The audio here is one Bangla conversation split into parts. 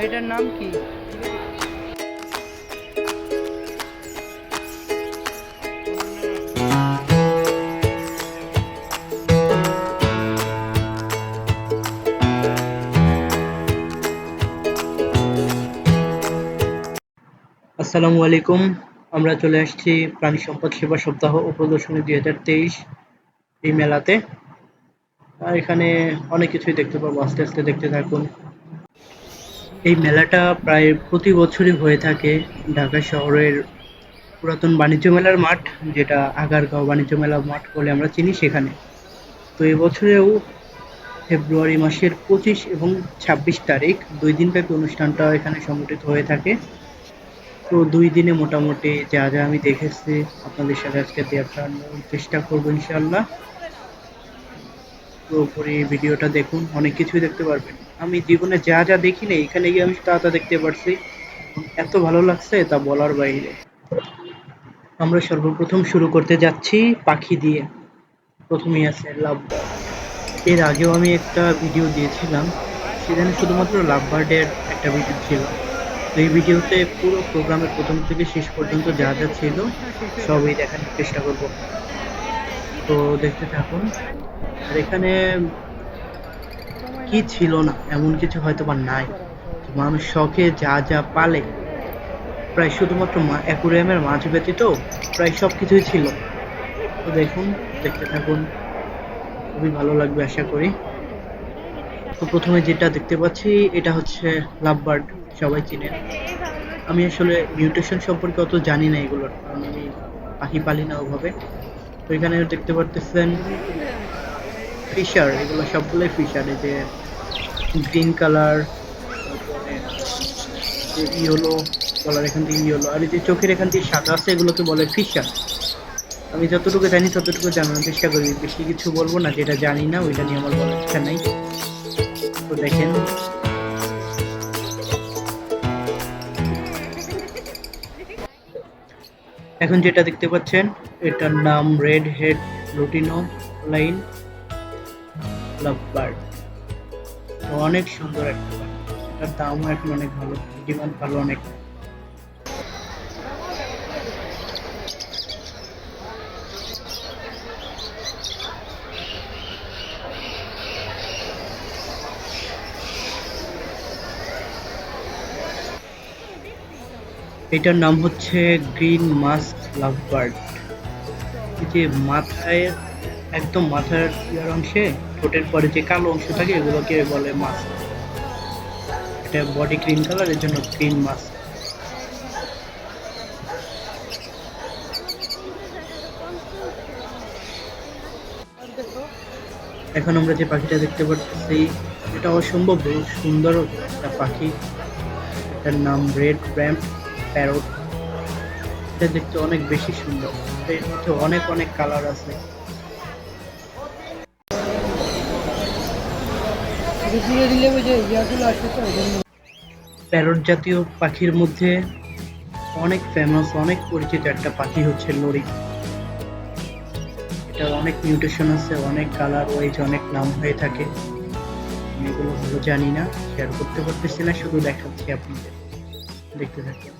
এটার নাম কি? আসসালামু আলাইকুম। আমরা চলে আসছি প্রাণী সম্পদ সেবা সপ্তাহ ও প্রদর্শনী 2023 এই মেলাতে। আর এখানে অনেক কিছুই দেখতে পাবো, আস্তে আস্তে দেখতে থাকুন। এই মেলাটা প্রায় প্রতি বছরই হয়ে থাকে ঢাকা শহরের পুরাতন বাণিজ্য মেলার মাঠ, যেটা আগারগাঁও বাণিজ্য মেলা মাঠ বলে আমরা চিনি, সেখানে। তো এবছরেও ফেব্রুয়ারি মাসের 25 এবং 26 তারিখ 2 দিনব্যাপী অনুষ্ঠানটা এখানে সংগঠিত হয়ে থাকে। তো 2 দিনে মোটামুটি যা যা আমি দেখেছি আপনাদের সাথে আজকে দেখানোর চেষ্টা করবো ইনশাআল্লাহ। পুরোপুরি ভিডিওটা দেখুন, অনেক কিছুই দেখতে পারবেন। আমি জীবনে যা যা দেখি না এখানে গিয়ে আমি তা তা দেখতে পারছি, এত ভালো লাগছে তা বলার বাইরে। আমরা সর্বপ্রথম শুরু করতে যাচ্ছি পাখি দিয়ে। প্রথমেই আছে লাভ বার্ড। এর আগেও আমি একটা ভিডিও দিয়েছিলাম, সেখানে শুধুমাত্র লাভ বার্ডের একটা ভিডিও ছিল। তো এই ভিডিওতে পুরো প্রোগ্রামের প্রথম থেকে শেষ পর্যন্ত যা যা ছিল সবই দেখানোর চেষ্টা করব। তো দেখতে থাকুন। আর এখানে কি ছিল না এমন কিছু হয়তো বা নাই। মানুষ শখে যা যা পালে, প্রায় শুধুমাত্র অ্যাকুরিয়ামের মাছ ব্যতীত প্রায় সবকিছুই ছিল। তো দেখুন, দেখতে থাকুন, খুবই ভালো লাগবে আশা করি। তো প্রথমে যেটা দেখতে পাচ্ছি এটা হচ্ছে লাভ বার্ড, সবাই চিনেন। আমি আসলে মিউটেশন সম্পর্কে অত জানি না এগুলোর, কারণ আমি পাখি পালি না ওভাবে। তো এখানে দেখতে পারতেছেন ফিশার, এগুলো সবগুলোই ফিশার। এই যে গ্রিন কালার, তারপরে যে ইয়েলো কালার, এখান থেকে ইয়েলো, আর এই যে চোখের এখান থেকে সাদা আছে এগুলোকে বলে ফিশার। আমি যতটুকু জানি ততটুকু জানানোর চেষ্টা করি, বেশি কিছু বলবো না, যেটা জানি না ওইটা নিয়ে আমার বলার ইচ্ছা নাই। তো দেখেন, এখন যেটা দেখতে পাচ্ছেন এটার নাম red head lutino line love bird. তো অনেক সুন্দর একটা বার্ড, এটার দামও এখন অনেক ভালো, ডিমান্ড ভালো অনেক। এটার নাম হচ্ছে গ্রিন মাস্ক লাভ বার্ড। এই যে মাথায়, একদম মাথার ইয়ার অংশে ঠোঁটের পরে যে কালো অংশ থাকে এগুলোকে বলে মাস্ক। এটা বডি গ্রিন কালার, এর জন্য গ্রিন মাস্ক। এখন আমরা যে পাখিটা দেখতে পাচ্ছি এটা অসম্ভব সুন্দর একটা পাখি। এটার নাম রেড ব্র্যাম্প প্যারট। এটা দেখতে অনেক বেশি সুন্দর, এর মধ্যে অনেক অনেক কালার আছে। প্যারট জাতীয় পাখির মধ্যে অনেক ফেমাস, অনেক পরিচিত একটা পাখি হচ্ছে লরি। এটা অনেক মিউটেশন আছে, অনেক কালার ওয়াইজ অনেক নাম হয়ে থাকে। আমি এগুলো ভালো জানি না, শেয়ার করতে পারতেছি না, শুধু দেখাচ্ছি আপনাদের, দেখতে থাকুন।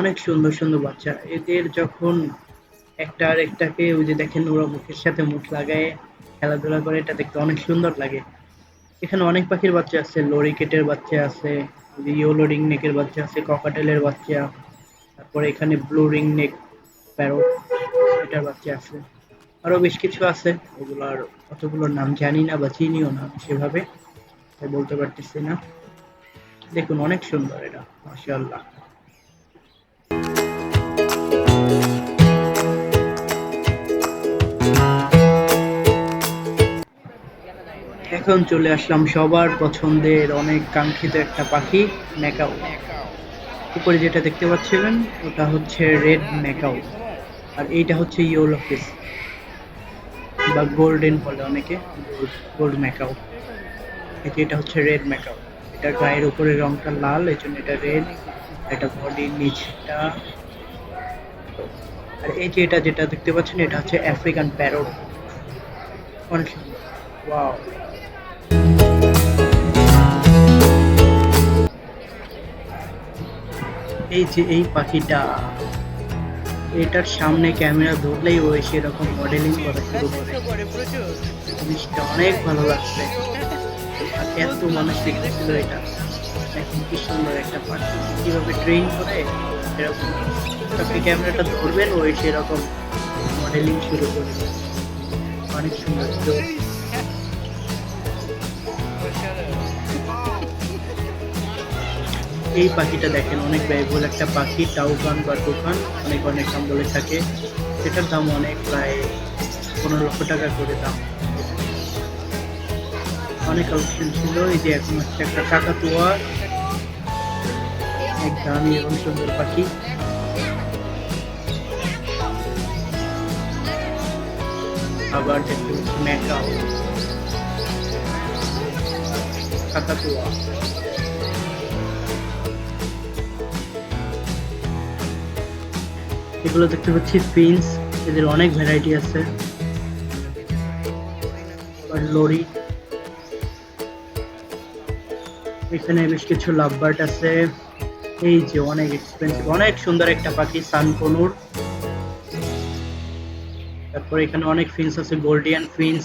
অনেক সুন্দর সুন্দর বাচ্চা। এদের যখন একটা আর একটাকে, ওই যে দেখেন ওরা মুখের সাথে মুখ লাগায় খেলাধুলা করে, এটা দেখতে অনেক সুন্দর লাগে। এখানে অনেক পাখির বাচ্চা আছে, লরিকেটের বাচ্চা আছে, ইয়েলো রিং নেকের বাচ্চা আছে, ককাটেলের বাচ্চা, তারপরে এখানে ব্লু রিং নেক প্যারট, এটার বাচ্চা আছে। আরো বেশ কিছু আছে, ওগুলোর অতগুলোর নাম জানি না বা চিনিও না সেভাবে, তাই বলতে পারতেছি না। দেখুন অনেক সুন্দর এটা, মাশাআল্লাহ। এখন চলে আসলাম সবার পছন্দের অনেক কাঙ্ক্ষিত একটা পাখি, ম্যাকাও। উপরে যেটা দেখতে পাচ্ছিলেন ওটা হচ্ছে রেড ম্যাকাও, আর এইটা হচ্ছে ইয়েলো ফেস বা গোল্ডেন বলে অনেকে, গোল্ড ম্যাকাও। এটা হচ্ছে রেড ম্যাকাও। এটা গায়ের উপরে রংটা লাল, এই জন্য এটা রেড। এটা বডির নিচটা। আর এই যে যেটা দেখতে পাচ্ছেন এটা হচ্ছে আফ্রিকান প্যারট, অনেক সুন্দর। ওয়াও, এই যে এই পাখিটা, এটার সামনে ক্যামেরা ধরলেই ও সেরকম মডেলিং করা শুরু করে। জিনিসটা অনেক ভালো লাগছে, আর এত মানুষ দেখতেছিল এটা। এখন কি সুন্দর একটা পাখি কিভাবে ট্রেন করে এরকম, আপনি ক্যামেরাটা ধরবেন ওই সেরকম মডেলিং শুরু করবে, অনেক সুন্দর। তো এই পাখিটা দেখেন, অনেক ব্যয়বহুল একটা পাখি, টাউকান বা টুকান অনেক অনেক নাম বলে থাকে। সেটার দাম অনেক, প্রায় 15 লক্ষ টাকা করে দাম। অনেক কালেকশন ছিল। এই যে এখন হচ্ছে একটা কাকাতুয়া, এক দামি এবং সুন্দর পাখি। আবার দেখতে পাচ্ছি ম্যাকাও, কাকাতুয়া। এগুলো দেখতে পাচ্ছি ফিন্স, এদের অনেক ভ্যারাইটি আছে। লরি, এখানে বেশ কিছু লাভবার্ড আছে। এই যে অনেক এক্সপেন্সিভ, অনেক সুন্দর একটা পাখি সানকনুর। তারপর এখানে অনেক ফিন্স আছে, golden fins,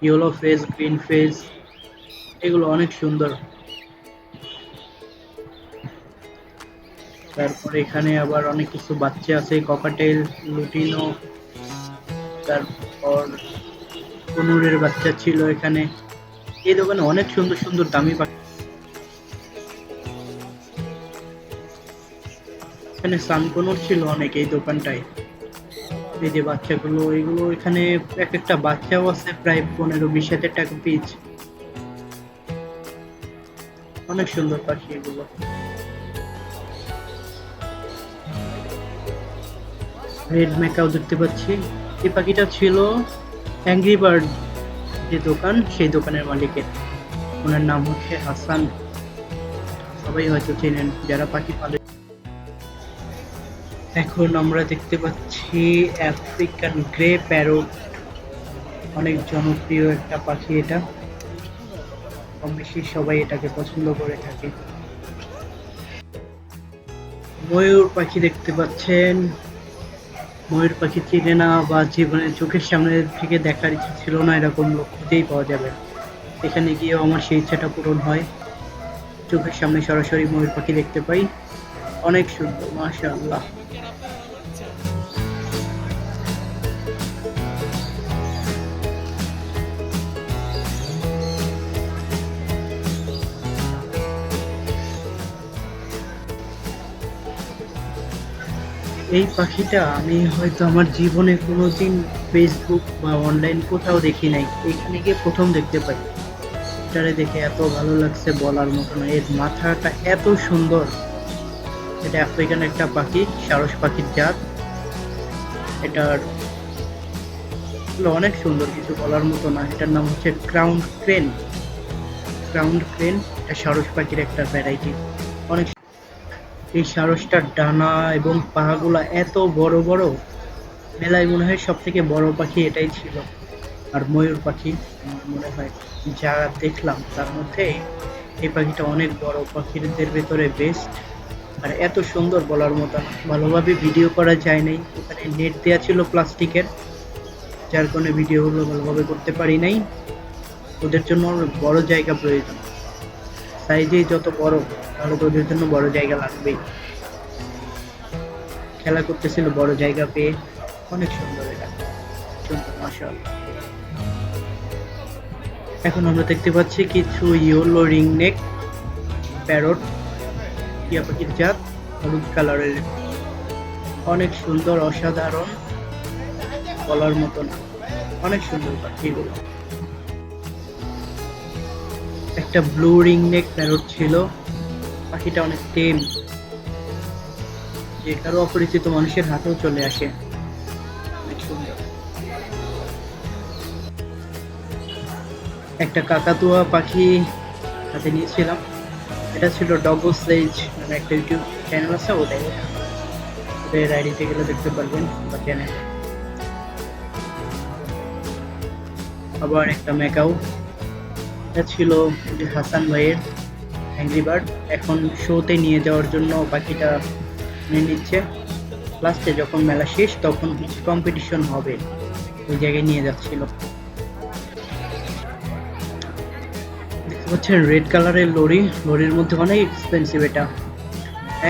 yellow face, green face, এগুলো অনেক সুন্দর। তারপর এখানে আবার অনেক কিছু বাচ্চা আছে, ককাটেল, লুটিনো, তারপর কনুরের বাচ্চা ছিল এখানে। এই দোকানে অনেক সুন্দর সুন্দর দামি পাখি। এখানে সানকনুর ছিল অনেক এই দোকানটায়। এই যে বাচ্চাগুলো, এগুলো এখানে এক একটা বাচ্চাও আছে প্রায় 15-20 হাজার টাকা পিস। অনেক সুন্দর পাখি এগুলো। রেড ম্যাকাও দেখতে পাচ্ছি। এই পাখিটা ছিল অ্যাংরি বার্ড যে দোকান, সেই দোকানের মালিকের, ওনার নাম হচ্ছে হাসান, সবাই হয়তো চেনেন যারা পাখি পালে। এখন আমরা দেখতে পাচ্ছি আফ্রিকান গ্রে প্যারট, অনেক জনপ্রিয় একটা পাখি এটা, কম বেশি সবাই এটাকে পছন্দ করে থাকে। ময়ূর পাখি দেখতে পাচ্ছেন। ময়ূর পাখি চিনে না বা জীবনে চোখের সামনে থেকে দেখার ইচ্ছা ছিল না এরকম লোক খুঁজেই পাওয়া যাবে। এখানে গিয়েও আমার সেই ইচ্ছাটা পূরণ হয়, চোখের সামনে সরাসরি ময়ূর পাখি দেখতে পাই। অনেক সুন্দর, মাশাআল্লাহ। এই পাখিটা আমি হয়তো আমার জীবনে কোনোদিন ফেসবুক বা অনলাইন কোথাও দেখি নাই, এখানে গিয়ে প্রথম দেখতে পাই। এটারে দেখে এত ভালো লাগছে বলার মতো না, এর মাথাটা এত সুন্দর। এটা আফ্রিকান একটা পাখি, সারস পাখির জাত। এটার অনেক সুন্দর, কিছু বলার মতো না। এটার নাম হচ্ছে ক্রাউন ক্রেন। ক্রাউন ক্রেন এটা সারস পাখির একটা ভ্যারাইটি, অনেক। এই সারসটার ডানা এবং পাগুলা এত বড় বড়, মেলায় মনে হয় সব থেকে বড় পাখি এটাই ছিল। আর ময়ূর পাখি আমার মনে হয় যা দেখলাম তার মধ্যে এই পাখিটা অনেক বড় পাখিদের ভেতরে বেস্ট। আর এত সুন্দর বলার মতো না, ভালোভাবে ভিডিও করা যায় নাই, ওখানে নেট দেওয়া ছিল প্লাস্টিকের, যার কারণে ভিডিওগুলো ভালোভাবে করতে পারি নাই। ওদের জন্য বড় জায়গা প্রয়োজন, সাইজেই যত বড় তাহলে তো ওদের জন্য বড় জায়গা লাগবেই। খেলা করতেছিল বড় জায়গা পেয়ে, অনেক সুন্দর এটা, সুন্দর, মাশাআল্লাহ। এখন আমরা দেখতে পাচ্ছি কিছু ইয়েলো রিং নেক প্যারট, টিয়া পাখির জাত, হলুদ কালারের, অনেক সুন্দর, অসাধারণ, বলার মতো না, অনেক সুন্দর পাখিগুলো। একটা ব্লু রিং নেক প্যারট ছিল, পাখিটা অনেক টেম, যে কারো অপরিচিত মানুষের হাতেও চলে আসে, অনেক সুন্দর। একটা কাকাতুয়া পাখি হাতে নিয়েছিলাম, এটা ছিল ডগো স্লেজ মানে একটা ইউটিউব চ্যানেল আছে, ওটাই ওদের আইডিতে গেলে দেখতে পারবেন বা চ্যানেলে। আবার একটা ম্যাকাও, এটা ছিল যে হাসান ভাইয়ের অ্যাংরি বার্ড। এখন শোতে নিয়ে যাওয়ার জন্য পাখিটা নিয়ে নিচ্ছে। লাস্টে যখন মেলা শেষ তখন কিছু কম্পিটিশন হবে, ওই জায়গায় নিয়ে যাচ্ছিল। দেখতে পাচ্ছেন রেড কালারের লরি, লরির মধ্যে অনেক এক্সপেন্সিভ এটা।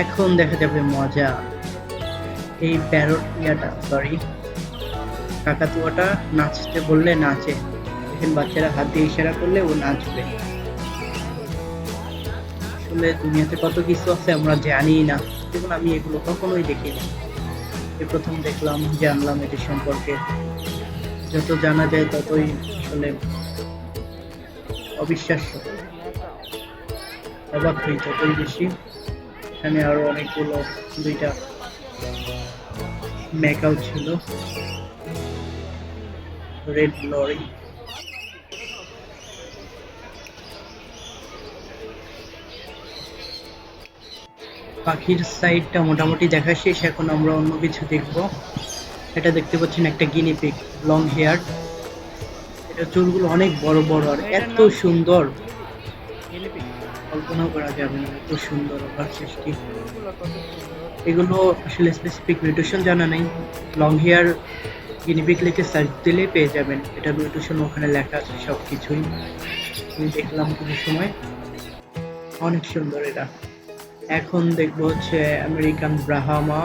এখন দেখা যাবে মজা। এই প্যারট সরি কাকাতুয়াটা নাচতে বললে নাচে, দেখেন বাচ্চারা হাত দিয়ে ইশারা করলে ও নাচবে। আসলে দুনিয়াতে কত কিছু আছে আমরা জানি না, যেমন আমি এগুলো কখনোই দেখিনি, এই প্রথম দেখলাম, জানলাম এটি সম্পর্কে। যত জানা যায় ততই আসলে অবিশ্বাস্য, অবাক হই ততই বেশি। এখানে আরো অনেকগুলো, দুইটা ম্যাকাও ছিল, রেড লরি। পাখির সাইডটা মোটামুটি দেখা শেষ, এখন আমরা অন্য কিছু দেখব। এটা দেখতে পাচ্ছেন একটা গিনিপিগ, লং হেয়ার। এটা চুলগুলো অনেক বড় বড় আর এত সুন্দর, কল্পনা করা যাবে না এত সুন্দর ওর সৃষ্টি। এগুলো আসলে স্পেসিফিক নিউট্রিশন জানা নেই, লং হেয়ার গিনিপিগ লিখে সার্চ দিলে পেয়ে যাবেন, এটা নিউট্রিশন ওখানে লেখা আছে সব কিছুই। আমি দেখলাম কিছু সময়, অনেক সুন্দর এরা। এখন দেখবো হচ্ছে আমেরিকান ব্রাহামা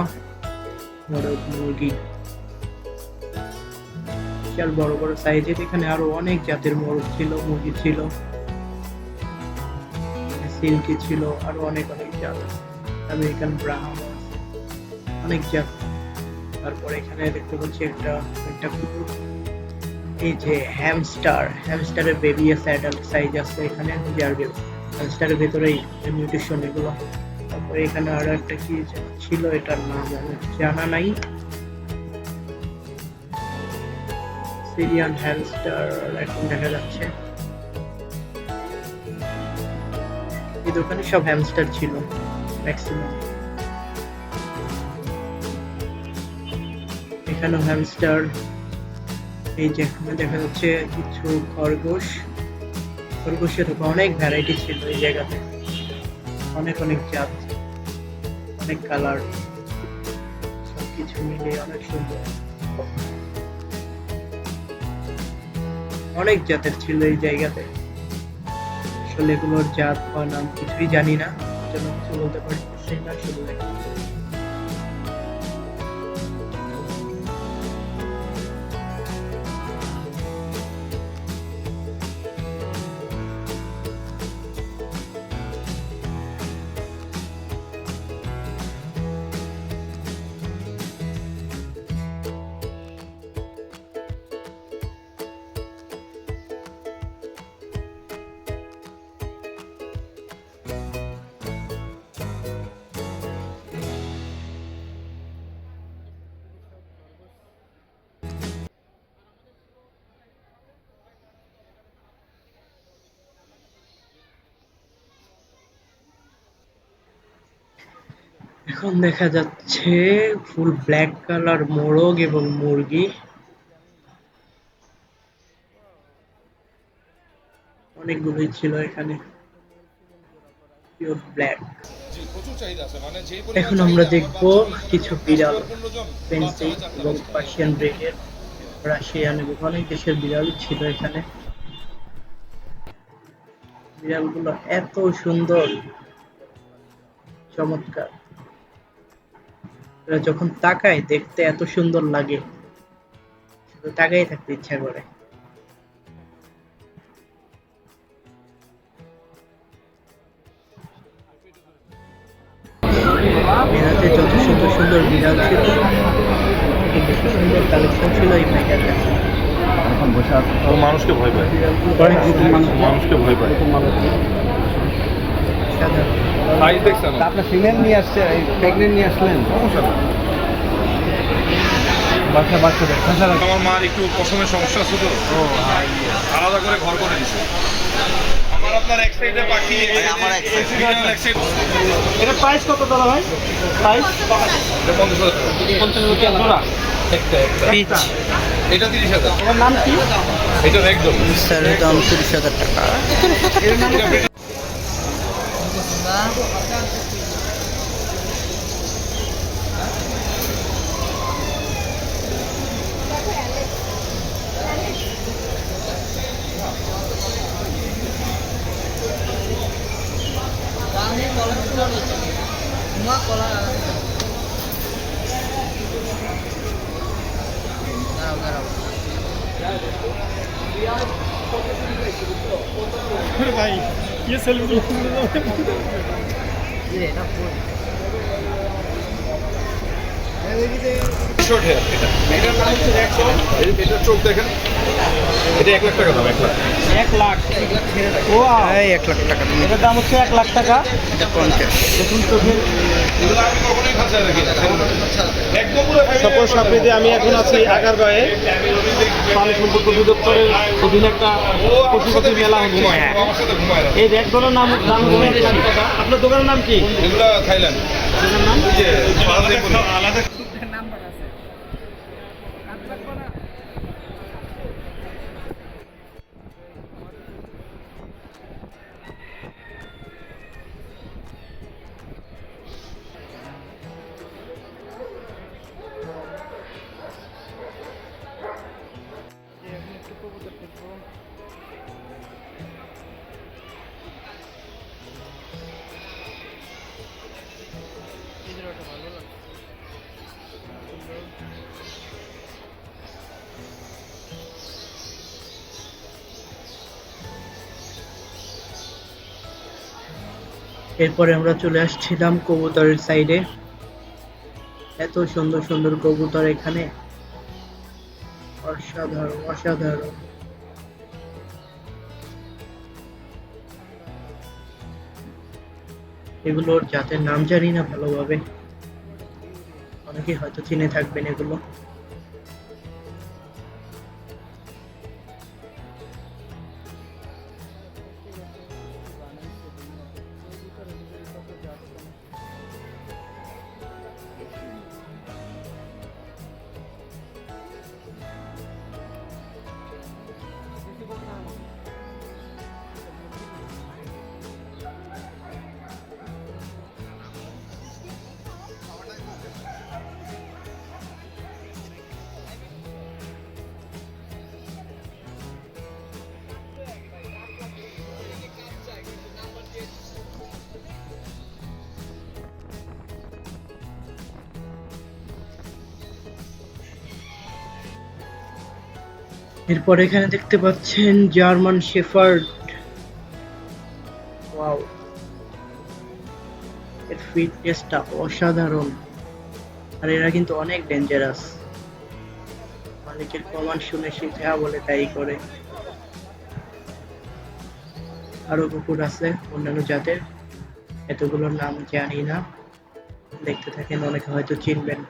মোরগ মুরগি, বিশাল বড় বড় সাইজের। এখানে আরো অনেক জাতের মোরগ ছিল, মুরগি ছিল, সিল্কি ছিল, আরো অনেক অনেক জাত। আমেরিকান ব্রাহামা অনেক জাত। তারপরে এখানে দেখতে পাচ্ছি একটা একটা কুকুর। এই যে হ্যামস্টার, হ্যামস্টারের বেবি আছে, অ্যাডাল্ট সাইজ আছে এখানে, হ্যামস্টারের ভেতরেই নিউট্রিশন এগুলো। তারপরে এখানে আরো একটা কি ছিল, এটার নাম জানা নাই, সিরিয়ান হ্যামস্টার এখন দেখা যাচ্ছে। এই দোকানে সব হ্যামস্টার ছিল ম্যাক্সিমাম। এখানেও হ্যামস্টার। এই যে এখানে দেখা যাচ্ছে কিছু খরগোশ, খরগোশের অনেক ভ্যারাইটি ছিল এই জায়গাতে, অনেক অনেক জাত, অনেক কালার, সবকিছু মিলে অনেক সুন্দর। অনেক জাতের ছিল এই জায়গাতে, আসলে এগুলোর জাত বা নাম কিছুই জানি না, জন্য কিছু বলতে পারতেছি না, শুধু এখন দেখা যাচ্ছে ফুল ব্ল্যাক কালার মোরগ এবং মুরগি, অনেকগুলোই ছিল এখানে পিওর ব্ল্যাক। এখন আমরা দেখব কিছু বিড়াল, ফেন্সি এবং পার্সিয়ান ব্রিডের, রাশিয়ান এবং অনেক দেশের বিড়াল ছিল এখানে। বিড়ালগুলো এত সুন্দর, চমৎকার, এরা যখন তাকায় দেখতে এত সুন্দর লাগে, শুধু তাকাই থাকতে ইচ্ছা করে। মেলাতে যত সুন্দর সুন্দর বিড়াল ছিল, বেশি সুন্দর কালেকশন ছিল এই ভাইটার কাছে। মানুষকে ভয় পায়, মানুষকে ভয় পায়। আপনার ফিমেল নিয়ে আসছে, প্রেগনেন্ট নিয়ে আসলেন, বাচ্চা বাচ্চাদের। আমার মার একটু পছন্দের সমস্যা ছিল তো, আলাদা করে ঘর করে দিছে। আমার এটা প্রাইস কত দাদা ভাই? প্রাইস পিচ। এটা 30,000। এটার নাম কি? এটা একদম স্যার দাম 30,000 টাকা। এর নাম কি? ভাই ये सेल्फी শর্ট হেয়ার এটার নাম হচ্ছে এটা চোখ দেখেন এটা 1 লাখ টাকা দাম 1 লাখ 1 লাখ। ওয়াও, এই 1 লাখ টাকা। এটার দাম হচ্ছে 1 লাখ টাকা। এটা 50। দেখুন চোখের এগুলো আমি কখনোই খাঁচায় রাখি না একদম পুরো সপোজ সাপেতে আমি এখন আছি আগারগাঁয়ে প্রাণী সম্পদ অধিদপ্তরের অধীনে একটা পশুপতি মেলা হচ্ছে। আমার সাথে ঘুমায় না এই র্যাকগুলোর নাম হলো 1 লাখ টাকা। আপনার দোকানের নাম কি? এগুলো থাইল্যান্ড দোকানের নাম? যে আলাদা এরপরে আমরা চলে আসছিলাম কবুতরের সাইডে। এত সুন্দর সুন্দর কবুতর এখানে, অসাধারণ অসাধারণ। এগুলোর জাতের নাম জানি না ভালোভাবে, অনেকে হয়তো চিনে থাকবেন এগুলো। এরপর এখানে দেখতে পাচ্ছেন জার্মান শেফার্ড। ওয়াও, এর ফিটনেসটা অসাধারণ। আর এরা কিন্তু অনেক ডেঞ্জারাস। মালিকের কমান্ড শুনে সে যা বলে তাই করে। আরো কুকুর আছে অন্যান্য জাতের, এতগুলোর নাম জানি না। দেখতে থাকেন, অনেকে হয়তো চিনবেন।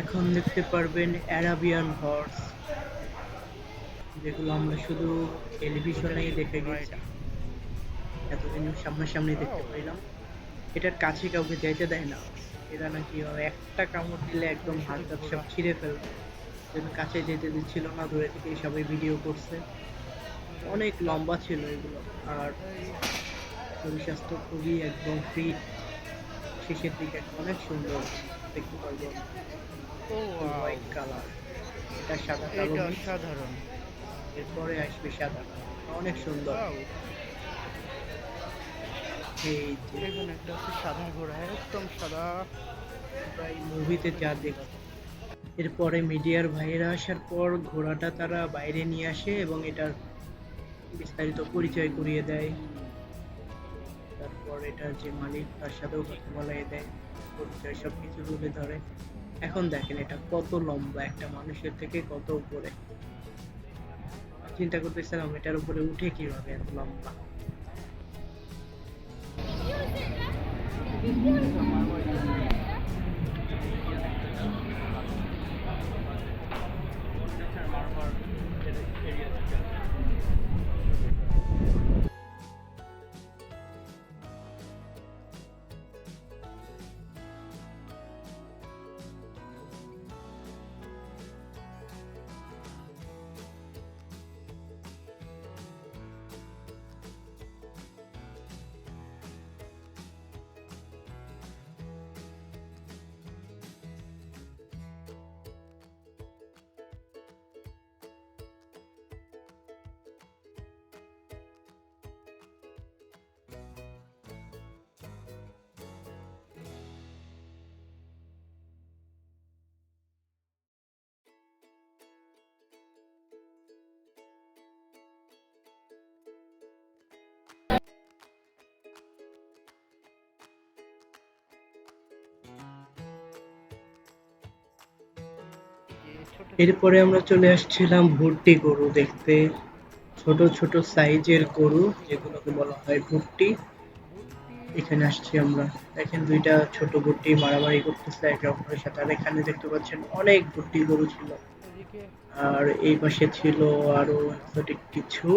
এখন দেখতে পারবেন অ্যারাবিয়ান হর্স, যেগুলো আমরা শুধু টেলিভিশনেই দেখে গেছি, এতদিন সামনাসামনি দেখতে পাইলাম। এটার কাছে কাউকে যেতে দেয় না, এরা নাকি একটা কামড় দিলে একদম হাত টাত সব ছিঁড়ে ফেলবে, কাছে যেতে দিচ্ছিল না, দূরে থেকে সবাই ভিডিও করছে। অনেক লম্বা ছিল এগুলো, আর শরীর স্বাস্থ্য খুবই একদম ফিট। শেষের দিকে অনেক সুন্দর দেখতে পারবো। হোয়াইট কালার, এটা সাদা কালো সাধারণ, এরপরে আসবে সাদা, অনেক সুন্দর। এই যে একটা হচ্ছে সাদা ঘোড়া, একদম সাদা, প্রায় মুভিতে যা দেখছি। এরপরে মিডিয়ার ভাইয়েরা আসার পর ঘোড়াটা তারা বাইরে নিয়ে আসে এবং এটার বিস্তারিত পরিচয় করিয়ে দেয়। তারপর এটার যে মালিক তার সাথেও কথা বলাই দেয়, পরিচয় সবকিছু তুলে ধরে। এখন দেখেন এটা কত লম্বা, একটা মানুষের থেকে কত উপরে। চিন্তা করতেছিলাম এটার উপরে উঠে কিভাবে এত লম্বা। এরপরে আমরা চলে আসছিলাম ভুট্টি গরু দেখতে। ছোট ছোট সাইজের গরু যেগুলোকে বলা হয় ভুট্টি। এখানে আসছি আমরা। দেখেন দুইটা ছোট ভুট্টি মারামারি করতেছে একে অপরের সাথে। আর এখানে দেখতে পাচ্ছেন অনেক ভুট্টি গরু ছিল। আর এই পাশে ছিল আরো এক্সোটিক কিছু।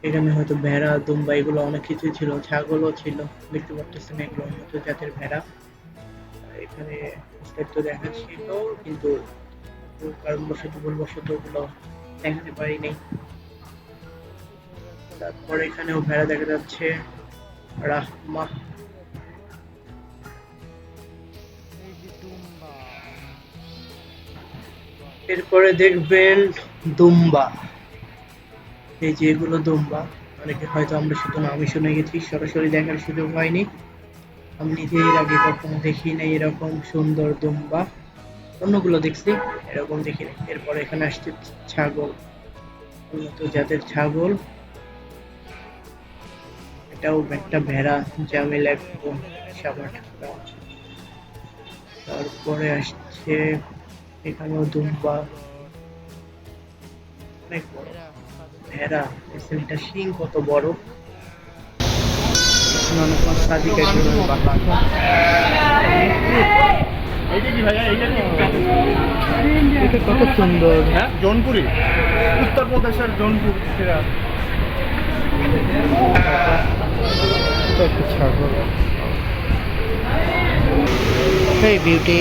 এখানে হয়তো ভেড়া, দুম্বা এগুলো অনেক কিছু ছিল, ছাগলও ছিল। দেখতে পাচ্ছেন এগুলো উন্নত জাতের ভেড়া। এখানে বিস্তারিত দেখা ছিল কিন্তু কারণবশত ভুলবশত ওগুলো দেখাতে পারিনি। তারপর এখানেও ভেড়া দেখা যাচ্ছে। রাহমা। এরপরে দেখবেন দুম্বা। এই যে এগুলো দুম্বা, অনেকে হয়তো আমরা শুধু নামই শুনে গেছি, সরাসরি দেখার সুযোগ হয়নি। আমি নিজে এর আগে কখনো দেখি নাই এরকম সুন্দর দুম্বা। অন্যগুলো দেখছি, এরকম দেখিনি। এরপর এখানে আসছে ছাগল, উন্নত জাতের ছাগল। এটাও একটা ভেড়া, জামিল একদম সাবাট। তারপরে আসছে এখানেও দুম্বা, অনেক বড় ভেড়া। এটা শিং কত বড়। সাদিক একজন এটা কত সুন্দর। হ্যাঁ, জৌনপুরি, উত্তরপ্রদেশের জৌনপুর সেরা। ছাগল। Hey beauty.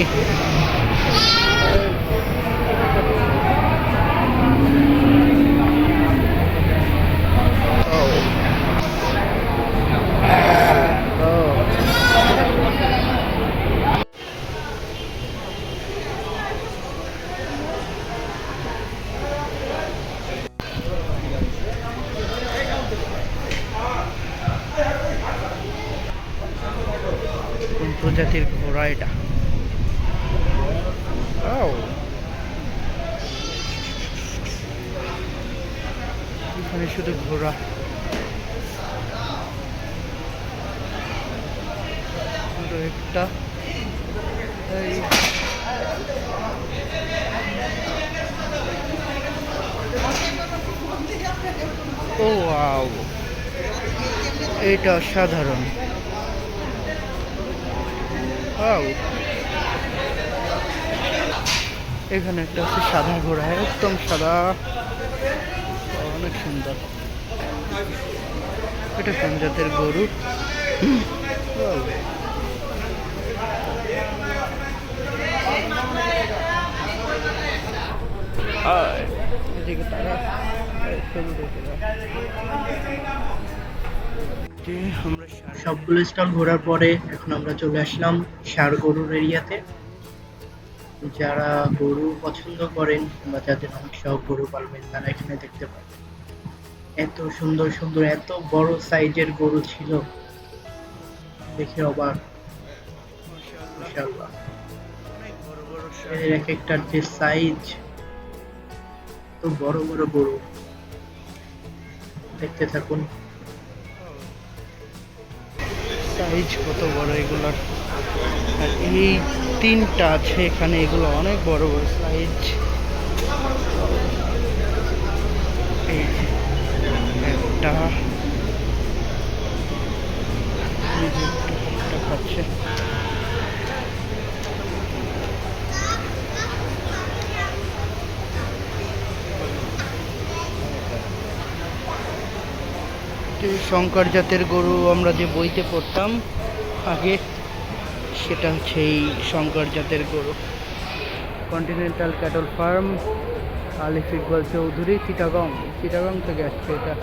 কোন প্রজাতির ঘোড়া এটা? এখানে শুধু ঘোড়া। একটা ও ওয়াও, এটা অসাধারণ। এখানে একটা আছে সাদা ঘোড়া, একদম সাদা, অনেক সুন্দর। এটা কোন জাতের গরু? এদিকে তারা আমরা সবগুলো স্টল ঘোরার পরে এখন আমরা চলে আসলাম ষাঁড় গরুর এরিয়াতে। যারা গরু পছন্দ করেন বা যাদের অনেক শখ গরু পালবেন তারা এখানে দেখতে পাবেন। এত সুন্দর সুন্দর এত বড় সাইজের গরু ছিল, দেখে অবাক। মাশাআল্লাহ, অনেক বড় বড় এর এক একটার যে সাইজ, তো বড় বড় গরু, দেখতে থাকুন সাইজ কত বড় এগুলার। আর এই তিনটা আছে এখানে, এগুলো অনেক বড় বড় সাইজ। এই যে একটা, এই যে একটা খাচ্ছে। শঙ্কর জাতের গরু আমরা যে বইতে পড়তাম আগে, সেটা হচ্ছে এই শঙ্কর জাতের গরু। কন্টিনেন্টাল ক্যাটল ফার্ম, আলিফ ইকবাল চৌধুরী, চিটাগং। চিটাগং থেকে আসছে এটা,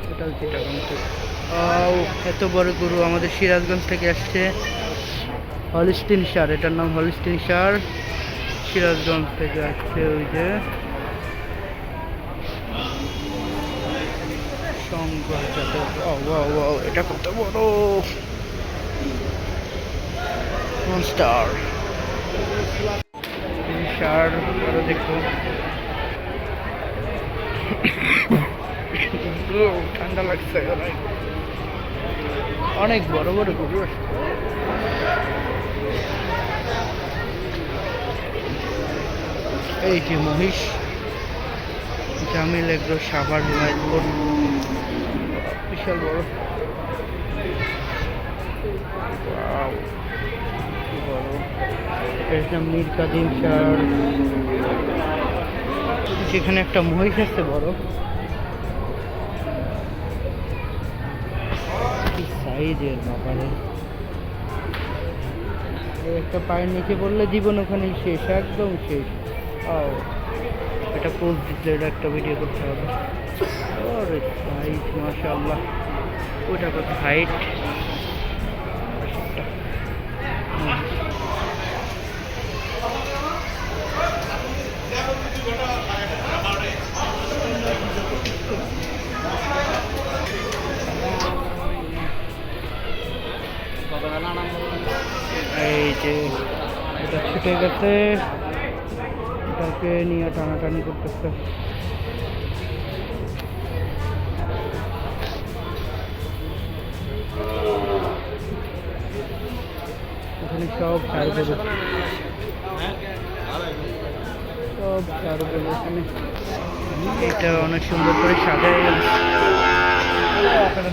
টোটাল চিটাগং থেকে। এত বড় গরু আমাদের সিরাজগঞ্জ থেকে আসছে। হলিস্টিন সার, এটার নাম হলিস্টিন সার, সিরাজগঞ্জ থেকে আসছে। ওই যে শঙ্কর জাতের, এটা কত বড় মনস্টার সার। আরো দেখো, ঠান্ডা লাগছে, অনেক বড় বড় গরু আছে। এই যে মহিষ, জামিল এগ্রো সাভার হিমায়তপুর, বিশাল বড়। কি বড়, এটার নাম মীর কাদিম সার। যেখানে একটা মহিষ আছে বড়, কি সাইজের ব্যাপারে। একটা পায়ের নিচে পড়লে জীবন ওখানে শেষ, একদম শেষ। এটা পোস্ট দিচ্ছে, এটা একটা ভিডিও করতে হবে। ওরে সাইজ মাশাআল্লাহ। ওটা কত হাইট, এই যে এটা ছুটে গেছে, এটাকে নিয়ে টানাটানি করতেছে। এখানে সব সার গরু, সব সার গরু এখানে। এটা অনেক সুন্দর করে সাজায়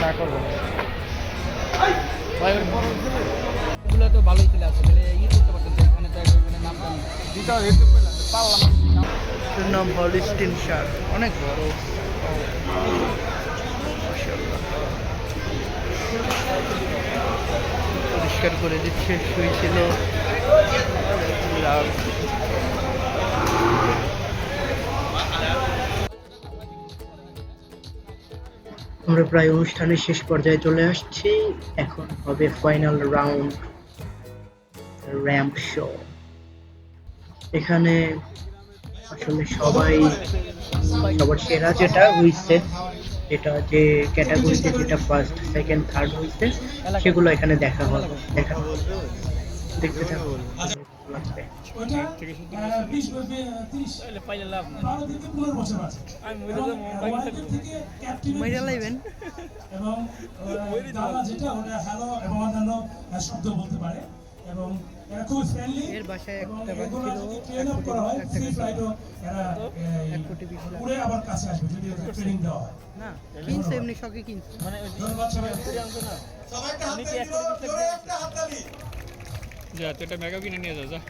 না করবো। এগুলো তো ভালোই চলে আসে, করতে পারতেন এখানে, নাম হলিস্টিন সার, অনেক বড়। পরিষ্কার করে দিচ্ছে, শুয়েছিল। আমরা প্রায় অনুষ্ঠানের শেষ পর্যায়ে চলে আসছি। এখন হবে ফাইনাল রাউন্ড, র্যাম্প শো। এখানে আসলে সবাই সবার সেরা যেটা হয়েছে, যেটা যে ক্যাটাগরিতে যেটা ফার্স্ট সেকেন্ড থার্ড হয়েছে, সেগুলো এখানে দেখা হবে। দেখতে থাকো, লাগবে। এবং এরা খুব ফ্রেন্ডলি। এর বাসায় একটা বাচ্চা ছিল, ফ্রি ফ্লাইটও এরা উড়ে আবার কাছে আসবে যদি ট্রেনিং দেওয়া হয়। না কিনছে এমনি শখে কিনছে, মানে ধন্যবাদ সবাই। সবাইকে হাত দিয়ে দিও, জোরে একটা হাততালি। যা তুই এটা মেগা কিনে নিয়ে যা।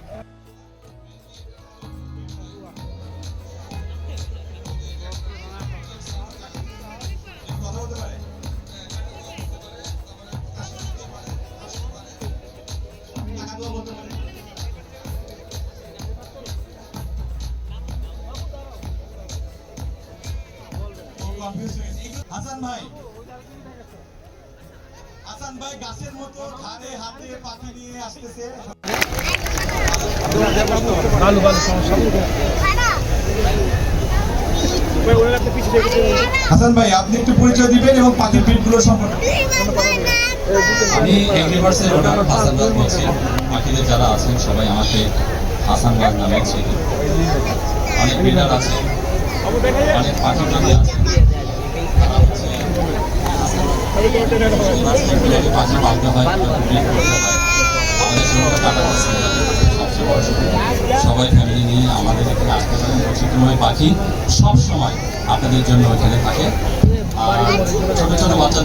হাসান ভাই গাছের মতো ঘাড়ে হাতে পাখি নিয়ে আসতেছে। হাসান ভাই আপনি একটু পরিচয় দিবেন এবং পাখির ব্রিডগুলো সম্পর্কে। আমি এগ্রিভার্সের ওনার হাসান ভাই বলছি। পাখিদের যারা আছেন সবাই আমাকে হাসানবাগ নামে ছেলে। অনেক ব্রিডার আছে, অনেক পাখি প্রেমী আছে, তারা হচ্ছে পাখি পালতে হয়, ব্রিড করতে হয়। আমাদের শুরুটা কাটা করছে সবচেয়ে বড় সুবিধা। সবাই ফ্যামিলি নিয়ে আমাদের এখানে আসতে পারেন। বৈচিত্র্যময় পাখি সব সময় আপনাদের জন্য ওইখানে থাকে। আর ছোট ছোট বাচ্চা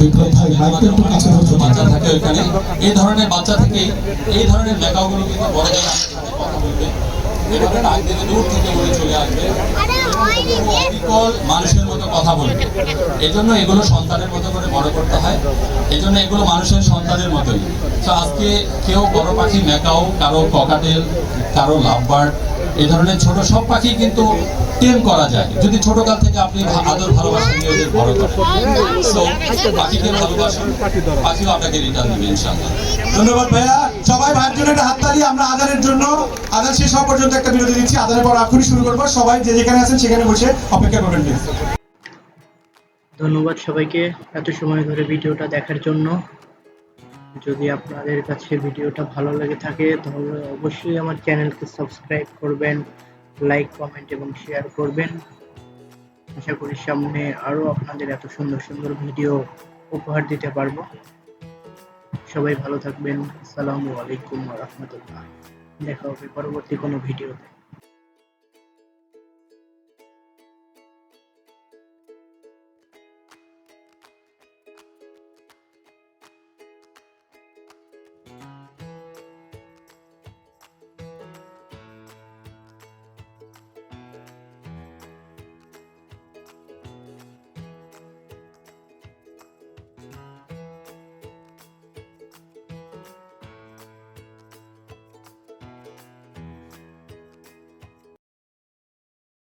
বাচ্চা থাকে ওইখানে। এই ধরনের বাচ্চা থেকে এই ধরনের মেকাওগুলো কিন্তু বড় হয়ে আমাদের সাথে কথা বলবে, এভাবে ডাক দিলে দূর থেকে উড়ে চলে আসবে, বিকল মানুষের মতো কথা বলবে। এই জন্য এগুলো সন্তানের মতো করে বড় করতে হয়। এই জন্য এগুলো মানুষের সন্তানের মতোই। তো আজকে কেউ বড় পাখি মেকাও, কারো ককাটেল, কারো লাভবার্ড, এই ধরনের ছোট সব পাখি কিন্তু টেম করা যায় যদি ছোটকাল থেকে আপনি আদর ভালোবাসা দিয়ে ওদের বড় করেন। সো পাখিকে ভালোবাসুন, পাখিও আপনাকে রিটার্ন দেবে ইনশাআল্লাহ। ধন্যবাদ ভাইয়া। সবাই ভাইয়ের জন্য একটা হাততালি। আমরা আদানের জন্য আদান শেষ হওয়া পর্যন্ত একটা বিরতি দিচ্ছি। আদানের পর এখনই শুরু করবো। সবাই যে যেখানে আছেন সেখানে বসে অপেক্ষা করবেন প্লিজ। ধন্যবাদ সবাইকে এত সময় ধরে ভিডিওটা দেখার জন্য। যদি আপনাদের কাছে ভিডিওটা ভালো লেগে থাকে তাহলে অবশ্যই আমার চ্যানেলকে সাবস্ক্রাইব করবেন, লাইক, কমেন্ট এবং শেয়ার করবেন। আশা করি সামনে আরো আপনাদের এত সুন্দর সুন্দর ভিডিও উপহার দিতে পারবো। সবাই ভালো থাকবেন। আসসালামু আলাইকুম ওয়া রাহমাতুল্লাহ। দেখা হবে পরবর্তী কোনো ভিডিওতে।